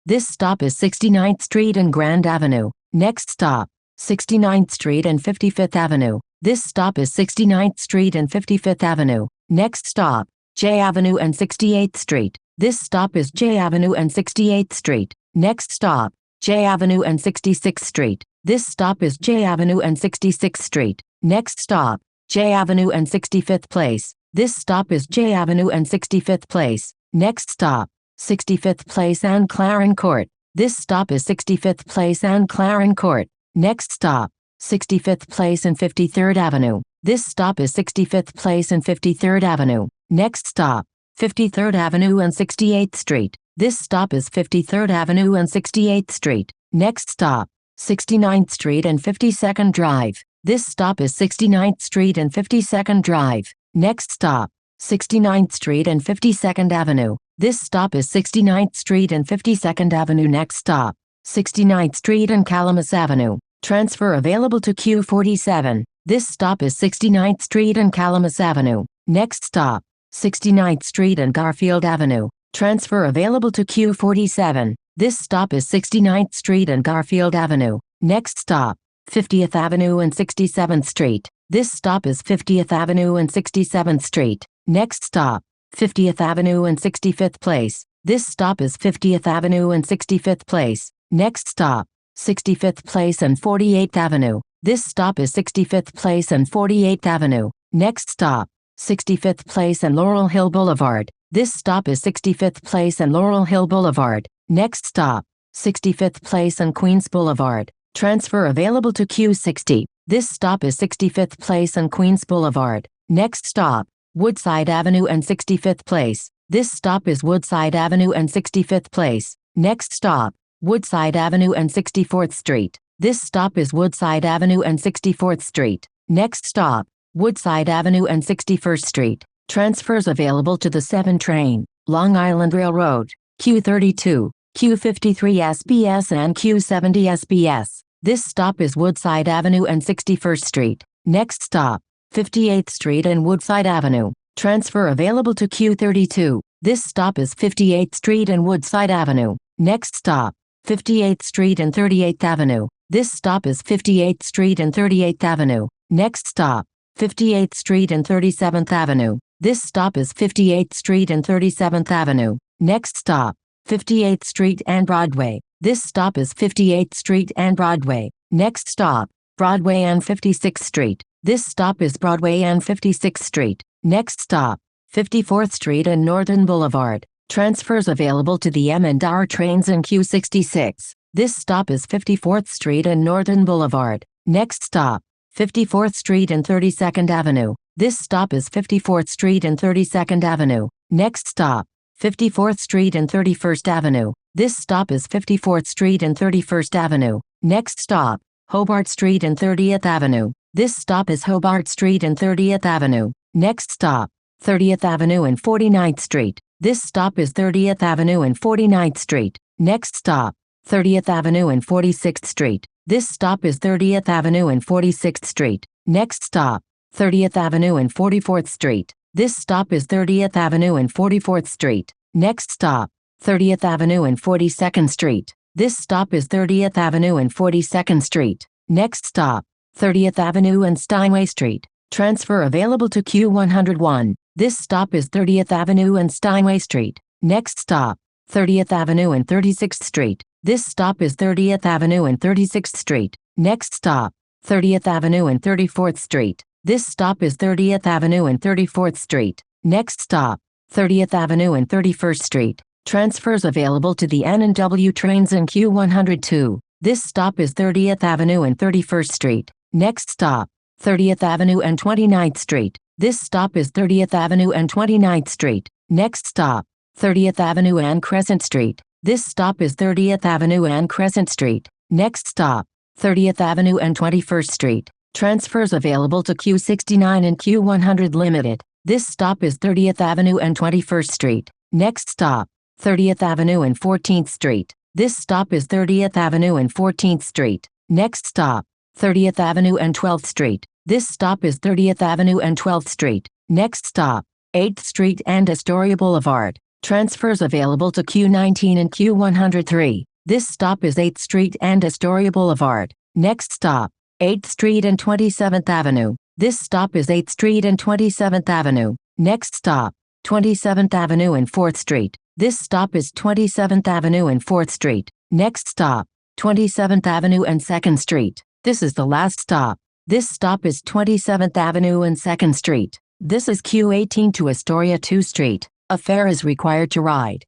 This stop is 69th Street and Grand Avenue. Next stop, 69th Street and 55th Avenue. This stop is 69th Street and 55th Avenue. Next stop, J Avenue and 68th Street. This stop is J Avenue and 68th Street. Next stop, J Avenue and 66th Street. This stop is J Avenue and 66th Street. Next stop, J Avenue and 65th Place. This stop is J Avenue and 65th Place. Next stop, 65th Place and Claren Court. This stop is 65th Place and Claren Court. Next stop, 65th Place and 53rd Avenue. This stop is 65th Place and 53rd Avenue. Next stop, 53rd Avenue and 68th Street. This stop is 53rd Avenue and 68th Street. Next stop, 69th Street and 52nd Drive. This stop is 69th Street and 52nd Drive. Next stop, 69th Street and 52nd Avenue. This stop is 69th Street and 52nd Avenue. Next stop, 69th Street and Calamus Avenue. Transfer available to Q47. This stop is 69th Street and Calamus Avenue. Next stop, 69th Street and Garfield Avenue. Transfer available to Q47. This stop is 69th Street and Garfield Avenue. Next stop, 50th Avenue and 67th Street. This stop is 50th Avenue and 67th Street. Next stop, 50th Avenue and 65th Place. This stop is 50th Avenue and 65th Place. Next stop, 65th Place and 48th Avenue. This stop is 65th Place and 48th Avenue. Next stop, 65th Place and Laurel Hill Boulevard. This stop is 65th Place and Laurel Hill Boulevard. Next stop, 65th Place and Queens Boulevard. Transfer available to Q60. This stop is 65th Place and Queens Boulevard. Next stop, Woodside Avenue and 65th Place. This stop is Woodside Avenue and 65th Place. Next stop, Woodside Avenue and 64th Street. This stop is Woodside Avenue and 64th Street. Next stop, Woodside Avenue and 61st Street. Transfers available to the 7 train, Long Island Railroad, Q32, Q53 SBS and Q70 SBS. This stop is Woodside Avenue and 61st Street. Next stop, 58th Street and Woodside Avenue. Transfer available to Q32. This stop is 58th Street and Woodside Avenue. Next stop, 58th Street and 38th Avenue. This stop is 58th Street and 38th Avenue. Next stop, 58th Street and 37th Avenue. This stop is 58th Street and 37th Avenue. Next stop, 58th Street and Broadway. This stop is 58th Street and Broadway. Next stop, Broadway and 56th Street. This stop is Broadway and 56th Street. Next stop, 54th Street and Northern Boulevard. Transfers available to the M&R trains in Q66. This stop is 54th Street and Northern Boulevard. Next stop, 54th Street and 32nd Avenue. This stop is 54th Street and 32nd Avenue. Next stop, 54th Street and 31st Avenue. This stop is 54th Street and 31st Avenue. Next stop, Hobart Street and 30th Avenue. This stop is Hobart Street and 30th Avenue. Next stop, 30th Avenue and 49th Street. This stop is 30th Avenue and 49th Street. Next stop, 30th Avenue and 46th Street. This stop is 30th Avenue and 46th Street. Next stop, 30th Avenue and 44th Street. This stop is 30th Avenue and 44th Street. Next stop, 30th Avenue and 42nd Street. This stop is 30th Avenue and 42nd Street. Next stop, 30th Avenue and Steinway Street. Transfer available to Q101. This stop is 30th Avenue and Steinway Street. Next stop, 30th Avenue and 36th Street. This stop is 30th Avenue and 36th Street. Next stop, 30th Avenue and 34th Street. This stop is 30th Avenue and 34th Street. Next stop, 30th Avenue and 31st Street. Transfers available to the N&W trains in Q102. This stop is 30th Avenue and 31st Street. Next stop, 30th Avenue and 29th Street. This stop is 30th Avenue and 29th Street. Next stop, 30th Avenue and Crescent Street. This stop is 30th Avenue and Crescent Street. Next stop, 30th Avenue and 21st Street. Transfers available to Q69 and Q100 Limited. This stop is 30th Avenue and 21st Street. Next stop, 30th Avenue and 14th Street. This stop is 30th Avenue and 14th Street. Next stop, 30th Avenue and 12th Street. This stop is 30th Avenue and 12th Street. Next stop, 8th Street and Astoria Boulevard. Transfers available to Q19 and Q103. This stop is 8th Street and Astoria Boulevard. Next stop, 8th Street and 27th Avenue. This stop is 8th Street and 27th Avenue. Next stop, 27th Avenue and 4th Street. This stop is 27th Avenue and 4th Street. Next stop, 27th Avenue and 2nd Street. This is the last stop. This stop is 27th Avenue and 2nd Street. This is Q18 to Astoria 2 Street. A fare is required to ride.